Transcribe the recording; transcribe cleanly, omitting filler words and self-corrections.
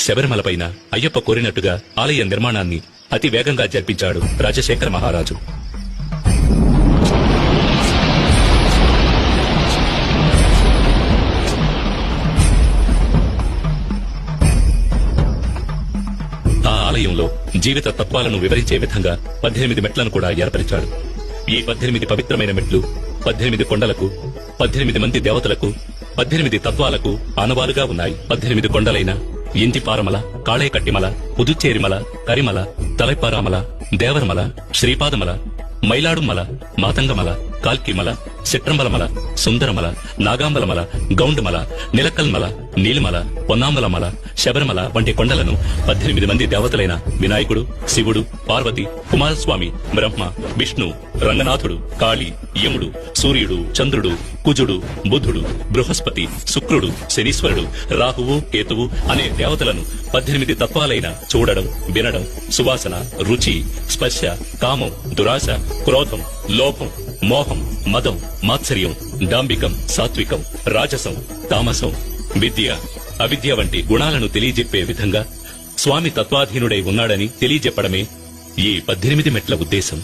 శబరిమలపైన అయ్యప్ప కోరినట్టుగా ఆలయ నిర్మాణాన్ని అతి వేగంగా జరిపించాడు రాజశేఖర మహారాజు. ఆ ఆలయంలో జీవిత తత్వాలను వివరించే విధంగా 18 మెట్లను కూడా ఏర్పరిచాడు. ఈ 18 పవిత్రమైన మెట్లు 18 కొండలకు, 18 మంది దేవతలకు, 18 తత్వాలకు ఆనవాలుగా ఉన్నాయి. 18 కొండలైన ఇంటిపారమల, కాళేకట్టిమల, పుదుచ్చేరిమల, కరిమల, తలైపారామల, దేవరమల, శ్రీపాదమల, మైలాడుమల, మాతంగమల, కాల్కిమల, చిట్రంబలమల, సుందరమల, నాగాంబలమల, గౌండమల, నిలకల్మల, నీలిమల, పొన్నాంబలమల, శబరిమల వంటి కొండలను 18 మంది దేవతలైన వినాయకుడు, శివుడు, పార్వతి, కుమారస్వామి, బ్రహ్మ, విష్ణు, రంగనాథుడు, కాళీ, యముడు, సూర్యుడు, చంద్రుడు, కుజుడు, బుధుడు, బృహస్పతి, శుక్రుడు, శనీశ్వరుడు, రాహువు, కేతువు అనే దేవతలను 18 తత్వాలైన చూడడం, వినడం, సువాసన, రుచి, స్పర్శ, కామం, దురాశ, క్రోధం, లోభం, మోహం, మదం, మాత్సర్యం, డాంబికం, సాత్వికం, రాజసం, తామసం, విద్య, అవిద్య వంటి గుణాలను తెలియజెప్పే విధంగా స్వామి తత్వాధీనుడై ఉన్నాడని తెలియజెప్పడమే ఈ 18 మెట్ల ఉద్దేశం.